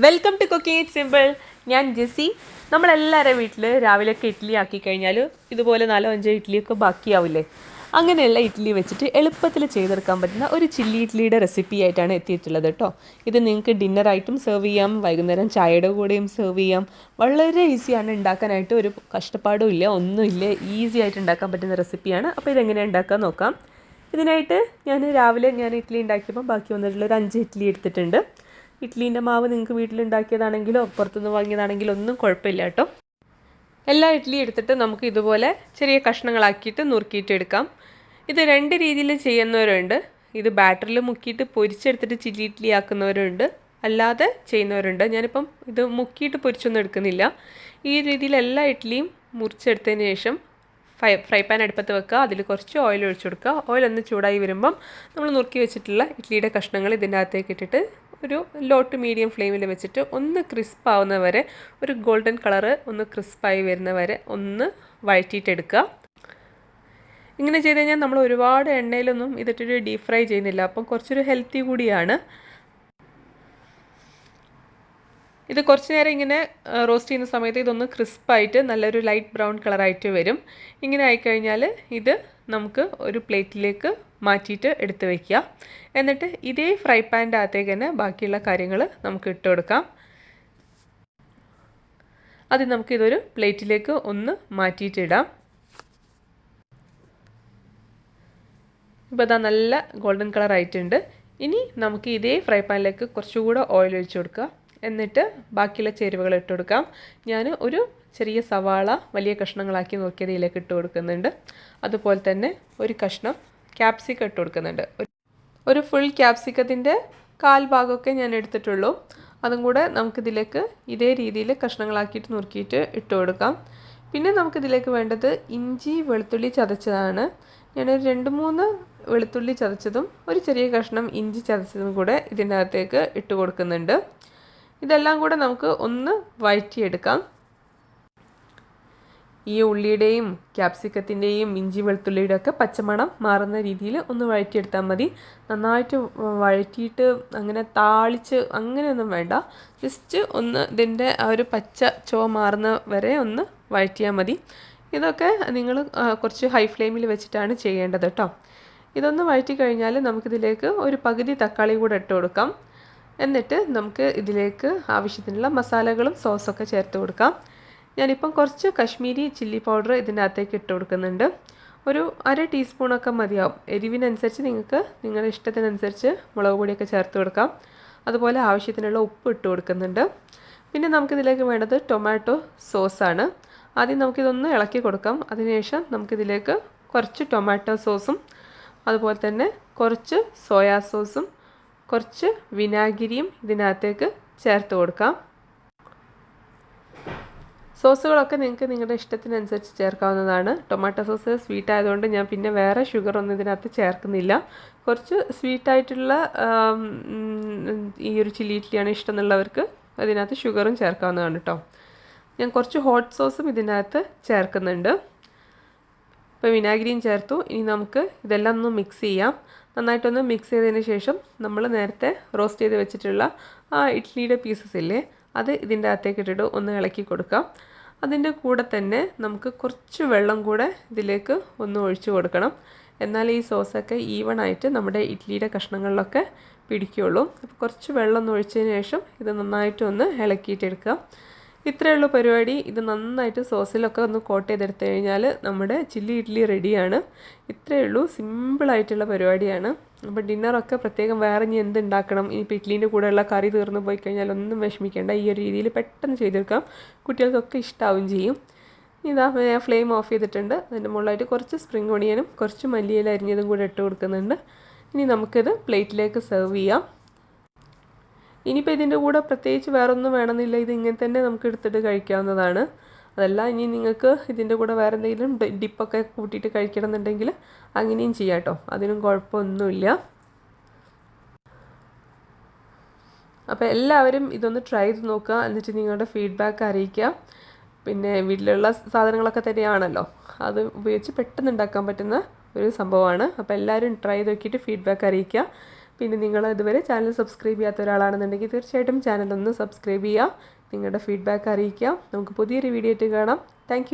Welcome to cooking it simple. ഞാൻ Jessy. നമ്മളെല്ലാവരുടെ വീട്ടിൽ രാവിലെയൊക്കെ ഇഡ്ഡലി ആക്കി കഴിഞ്ഞാൽ ഇതുപോലെ 4-5 ഇഡ്ഡലിയൊക്കെ ബാക്കിയാവില്ലേ? അങ്ങനെയുള്ള ഇഡ്ഡലി വെച്ചിട്ട് എളുപ്പത്തിൽ ചെയ്തെടുക്കാൻ പറ്റുന്ന ഒരു ചില്ലി ഇഡ്ഡലിയുടെ റെസിപ്പി ആയിട്ടാണ് എത്തിയിട്ടുള്ളത് കേട്ടോ. ഇത് നിങ്ങൾക്ക് ഡിന്നറായിട്ടും സെർവ് ചെയ്യാം, വൈകുന്നേരം ചായയുടെ കൂടെയും സെർവ് ചെയ്യാം. വളരെ ഈസിയാണ് ഉണ്ടാക്കാനായിട്ട്, ഒരു കഷ്ടപ്പാടും ഇല്ല, ഒന്നുമില്ല, ഈസി ആയിട്ട് ഉണ്ടാക്കാൻ പറ്റുന്ന റെസിപ്പിയാണ്. അപ്പോൾ ഇതെങ്ങനെയാണ് ഉണ്ടാക്കാൻ നോക്കാം. ഇതിനായിട്ട് രാവിലെ ഇഡ്ഡലി ഉണ്ടാക്കിയപ്പോൾ ബാക്കി വന്നിട്ടുള്ള ഒരു 5 ഇഡ്ഡലി എടുത്തിട്ടുണ്ട്. ഇഡ്ഡലീൻ്റെ മാവ് നിങ്ങൾക്ക് വീട്ടിലുണ്ടാക്കിയതാണെങ്കിലോ പുറത്തുനിന്ന് വാങ്ങിയതാണെങ്കിലോ ഒന്നും കുഴപ്പമില്ല കേട്ടോ. എല്ലാ ഇഡ്ഡലി എടുത്തിട്ട് നമുക്ക് ഇതുപോലെ ചെറിയ കഷ്ണങ്ങളാക്കിയിട്ട് നുറുക്കിയിട്ട് എടുക്കാം. ഇത് 2 രീതിയിൽ ചെയ്യുന്നവരുണ്ട്. ഇത് ബാറ്ററിൽ മുക്കിയിട്ട് പൊരിച്ചെടുത്തിട്ട് ചില്ലി ഇഡ്ഡലി ആക്കുന്നവരുണ്ട്, അല്ലാതെ ചെയ്യുന്നവരുണ്ട്. ഞാനിപ്പം ഇത് മുക്കിയിട്ട് പൊരിച്ചൊന്നും എടുക്കുന്നില്ല. ഈ രീതിയിൽ എല്ലാ ഇഡ്ഡലിയും മുറിച്ചെടുത്തതിന് ശേഷം ഫ്രൈ പാൻ അടുപ്പത്ത് വെക്കുക. അതിൽ കുറച്ച് ഓയിൽ ഒഴിച്ചു കൊടുക്കുക. ഓയിൽ ഒന്ന് ചൂടായി വരുമ്പം നമ്മൾ നുറുക്കി വെച്ചിട്ടുള്ള ഇഡ്ഡലിയുടെ കഷ്ണങ്ങൾ ഇതിൻ്റെ അകത്തേക്ക് ഇട്ടിട്ട് ഒരു ലോ ടു മീഡിയം ഫ്ലെയിമിൽ വെച്ചിട്ട് ഒന്ന് ക്രിസ്പ് ആവുന്ന വരെ, ഒരു ഗോൾഡൻ കളറ് ഒന്ന് ക്രിസ്പായി വരുന്ന വരെ ഒന്ന് വഴറ്റിയിട്ടെടുക്കുക. ഇങ്ങനെ ചെയ്ത് കഴിഞ്ഞാൽ നമ്മൾ ഒരുപാട് എണ്ണയിലൊന്നും ഇതിട്ടൊരു ഡീപ് ഫ്രൈ ചെയ്യുന്നില്ല, അപ്പം കുറച്ചൊരു ഹെൽത്തി കൂടിയാണ്. ഇത് കുറച്ച് നേരം ഇങ്ങനെ റോസ്റ്റ് ചെയ്യുന്ന സമയത്ത് ഇതൊന്ന് ക്രിസ്പായിട്ട് നല്ലൊരു ലൈറ്റ് ബ്രൗൺ കളറായിട്ട് വരും. ഇങ്ങനെ ആയിക്കഴിഞ്ഞാൽ ഇത് നമുക്ക് ഒരു പ്ലേറ്റിലേക്ക് മാറ്റിയിട്ട് എടുത്ത് വയ്ക്കുക. എന്നിട്ട് ഇതേ ഫ്രൈ പാനിൻ്റെ അകത്തേക്ക് തന്നെ ബാക്കിയുള്ള കാര്യങ്ങൾ നമുക്ക് ഇട്ട് കൊടുക്കാം. അത് നമുക്കിതൊരു പ്ലേറ്റിലേക്ക് ഒന്ന് മാറ്റിയിട്ടിടാം. ഇപ്പോൾ ഇതാ നല്ല ഗോൾഡൻ കളർ ആയിട്ടുണ്ട്. ഇനി നമുക്ക് ഇതേ ഫ്രൈ പാനിലേക്ക് കുറച്ചുകൂടെ ഓയിൽ ഒഴിച്ചു കൊടുക്കുക. എന്നിട്ട് ബാക്കിയുള്ള ചേരുവകൾ ഇട്ട് കൊടുക്കാം. ഞാൻ ഒരു ചെറിയ സവാള വലിയ കഷ്ണങ്ങളാക്കി നോക്കിയത് ഇതിലേക്ക് ഇട്ട് കൊടുക്കുന്നുണ്ട്. അതുപോലെ തന്നെ ഒരു കഷ്ണം ക്യാപ്സിക്കം ഇട്ട് കൊടുക്കുന്നുണ്ട്. ഒരു ഫുൾ ക്യാപ്സിക്കത്തിൻ്റെ 1/4 ഭാഗമൊക്കെ ഞാൻ എടുത്തിട്ടുള്ളൂ. അതും കൂടെ നമുക്കിതിലേക്ക് ഇതേ രീതിയിൽ കഷ്ണങ്ങളാക്കിയിട്ട് നുറുക്കിയിട്ട് ഇട്ട് കൊടുക്കാം. പിന്നെ നമുക്കിതിലേക്ക് വേണ്ടത് ഇഞ്ചി വെളുത്തുള്ളി ചതച്ചതാണ്. ഞാനൊരു 2-3 വെളുത്തുള്ളി ചതച്ചതും ഒരു ചെറിയ കഷ്ണം ഇഞ്ചി ചതച്ചതും കൂടെ ഇതിൻ്റെ അകത്തേക്ക് ഇട്ട് കൊടുക്കുന്നുണ്ട്. ഇതെല്ലാം കൂടെ നമുക്ക് ഒന്ന് വഴറ്റിയെടുക്കാം. ഈ ഉള്ളിയുടെയും ക്യാപ്സിക്കത്തിൻ്റെയും ഇഞ്ചി വെളുത്തുള്ളിയുടെ ഒക്കെ പച്ചമണം മാറുന്ന രീതിയിൽ ഒന്ന് വഴറ്റിയെടുത്താൽ മതി. നന്നായിട്ട് വഴറ്റിയിട്ട് അങ്ങനെ താളിച്ച് അങ്ങനെയൊന്നും വേണ്ട. ജസ്റ്റ് ഒന്ന് ഇതിൻ്റെ ആ ഒരു പച്ച ചുവ മാറുന്ന വരെ ഒന്ന് വഴറ്റിയാൽ മതി. ഇതൊക്കെ നിങ്ങൾ കുറച്ച് ഹൈ ഫ്ലെയിമിൽ വെച്ചിട്ടാണ് ചെയ്യേണ്ടത് കേട്ടോ. ഇതൊന്ന് വഴറ്റി കഴിഞ്ഞാൽ നമുക്കിതിലേക്ക് ഒരു പകുതി തക്കാളി കൂടെ ഇട്ട് കൊടുക്കാം. എന്നിട്ട് നമുക്ക് ഇതിലേക്ക് ആവശ്യത്തിനുള്ള മസാലകളും സോസൊക്കെ ചേർത്ത് കൊടുക്കാം. ഞാനിപ്പം കുറച്ച് കശ്മീരി ചില്ലി പൗഡർ ഇതിൻ്റെ അകത്തേക്ക് ഇട്ട് കൊടുക്കുന്നുണ്ട്. ഒരു 1/2 ടീസ്പൂണൊക്കെ മതിയാവും. എരിവിനനുസരിച്ച് നിങ്ങൾക്ക് നിങ്ങളുടെ ഇഷ്ടത്തിനനുസരിച്ച് മുളക് പൊടിയൊക്കെ ചേർത്ത് കൊടുക്കാം. അതുപോലെ ആവശ്യത്തിനുള്ള ഉപ്പ് ഇട്ട് കൊടുക്കുന്നുണ്ട്. പിന്നെ നമുക്കിതിലേക്ക് വേണ്ടത് ടൊമാറ്റോ സോസാണ്. ആദ്യം നമുക്കിതൊന്ന് ഇളക്കി കൊടുക്കാം. അതിനുശേഷം നമുക്കിതിലേക്ക് കുറച്ച് ടൊമാറ്റോ സോസും അതുപോലെ തന്നെ കുറച്ച് സോയാ സോസും കുറച്ച് വിനാഗിരിയും ഇതിനകത്തേക്ക് ചേർത്ത് കൊടുക്കാം. സോസുകളൊക്കെ നിങ്ങൾക്ക് നിങ്ങളുടെ ഇഷ്ടത്തിനനുസരിച്ച് ചേർക്കാവുന്നതാണ്. ടൊമാറ്റോ സോസ് സ്വീറ്റ് ആയതുകൊണ്ട് ഞാൻ പിന്നെ വേറെ ഷുഗറൊന്നും ഇതിനകത്ത് ചേർക്കുന്നില്ല. കുറച്ച് സ്വീറ്റായിട്ടുള്ള ഈ ഒരു ചില്ലി ഇഡ്ഡലിയാണ് ഇഷ്ടം എന്നുള്ളവർക്ക് അതിനകത്ത് ഷുഗറും ചേർക്കാവുന്നതാണ് കേട്ടോ. ഞാൻ കുറച്ച് ഹോട്ട് സോസും ഇതിനകത്ത് ചേർക്കുന്നുണ്ട്. ഇപ്പോൾ വിനാഗിരിയും ചേർത്തു. ഇനി നമുക്ക് ഇതെല്ലാം ഒന്ന് മിക്സ് ചെയ്യാം. നന്നായിട്ടൊന്ന് മിക്സ് ചെയ്തതിന് ശേഷം നമ്മൾ നേരത്തെ റോസ്റ്റ് ചെയ്ത് വെച്ചിട്ടുള്ള ആ ഇഡ്ഡലിയുടെ പീസസ് ഇല്ലേ, അത് ഇതിൻ്റെ അകത്തേക്ക് ഇട്ടിട്ട് ഒന്ന് ഇളക്കി കൊടുക്കാം. അതിൻ്റെ കൂടെ തന്നെ നമുക്ക് കുറച്ച് വെള്ളം കൂടെ ഇതിലേക്ക് ഒന്ന് ഒഴിച്ചു കൊടുക്കണം. എന്നാൽ ഈ സോസൊക്കെ ഈവണായിട്ട് നമ്മുടെ ഇഡ്ഡലിയുടെ കഷ്ണങ്ങളിലൊക്കെ പിടിക്കുകയുള്ളൂ. അപ്പോൾ കുറച്ച് വെള്ളം ഒന്ന് ഒഴിച്ചതിന് ശേഷം ഇത് നന്നായിട്ടൊന്ന് ഇളക്കിയിട്ടെടുക്കാം. ഇത്രയേ ഉള്ളൂ പരിപാടി. ഇത് നന്നായിട്ട് സോസിലൊക്കെ ഒന്ന് കോട്ട് ചെയ്തെടുത്തു കഴിഞ്ഞാൽ നമ്മുടെ ചില്ലി ഇഡ്ഡലി റെഡിയാണ്. ഇത്രയേ ഉള്ളൂ, സിമ്പിളായിട്ടുള്ള പരിപാടിയാണ്. അപ്പോൾ ഡിന്നറൊക്കെ പ്രത്യേകം വേറെ ഇനി എന്തുണ്ടാക്കണം, ഇനിയിപ്പോൾ ഇഡ്ഡലീൻ്റെ കൂടെയുള്ള കറി തീർന്നു പോയി കഴിഞ്ഞാൽ ഒന്നും വിഷമിക്കേണ്ട. ഈ ഒരു രീതിയിൽ പെട്ടെന്ന് ചെയ്തെടുക്കാം. കുട്ടികൾക്കൊക്കെ ഇഷ്ടമാവും ചെയ്യും. ഇതാ ഞാൻ ഫ്ലെയിം ഓഫ് ചെയ്തിട്ടുണ്ട്. അതിൻ്റെ മുകളിലായിട്ട് കുറച്ച് സ്പ്രിംഗ് ഒണിയനും കുറച്ച് മല്ലിയില അരിഞ്ഞതും കൂടെ ഇട്ട് കൊടുക്കുന്നുണ്ട്. ഇനി നമുക്കിത് പ്ലേറ്റിലേക്ക് സെർവ് ചെയ്യാം. ഇനിയിപ്പോൾ ഇതിൻ്റെ കൂടെ പ്രത്യേകിച്ച് വേറെ ഒന്നും വേണമെന്നില്ല. ഇത് ഇങ്ങനെ തന്നെ നമുക്ക് എടുത്തിട്ട് കഴിക്കാവുന്നതാണ്. അതല്ല ഇനി നിങ്ങൾക്ക് ഇതിൻ്റെ കൂടെ വേറെ എന്തെങ്കിലും ഡിപ്പൊക്കെ കൂട്ടിയിട്ട് കഴിക്കണം എന്നുണ്ടെങ്കിൽ അങ്ങനെയും ചെയ്യാം കേട്ടോ. അതിനും കുഴപ്പമൊന്നുമില്ല. അപ്പോൾ എല്ലാവരും ഇതൊന്ന് ട്രൈ ചെയ്ത് നോക്കുക. എന്നിട്ട് നിങ്ങളുടെ ഫീഡ്ബാക്ക് അറിയിക്കുക. പിന്നെ വീട്ടിലുള്ള സാധനങ്ങളൊക്കെ തന്നെയാണല്ലോ, അത് ഉപയോഗിച്ച് പെട്ടെന്ന് ഉണ്ടാക്കാൻ പറ്റുന്ന ഒരു സംഭവമാണ്. അപ്പോൾ എല്ലാവരും ട്രൈ ചെയ്ത് നോക്കിയിട്ട് ഫീഡ്ബാക്ക് അറിയിക്കുക. പിന്നെ നിങ്ങൾ ഇതുവരെ ചാനൽ സബ്സ്ക്രൈബ് ചെയ്യാത്ത ഒരാളാണെന്നുണ്ടെങ്കിൽ തീർച്ചയായിട്ടും ചാനൽ ഒന്ന് സബ്സ്ക്രൈബ് ചെയ്യുക. നിങ്ങളുടെ ഫീഡ്ബാക്ക് അറിയിക്കുക. നമുക്ക് പുതിയൊരു വീഡിയോ ആയിട്ട് കാണാം. താങ്ക്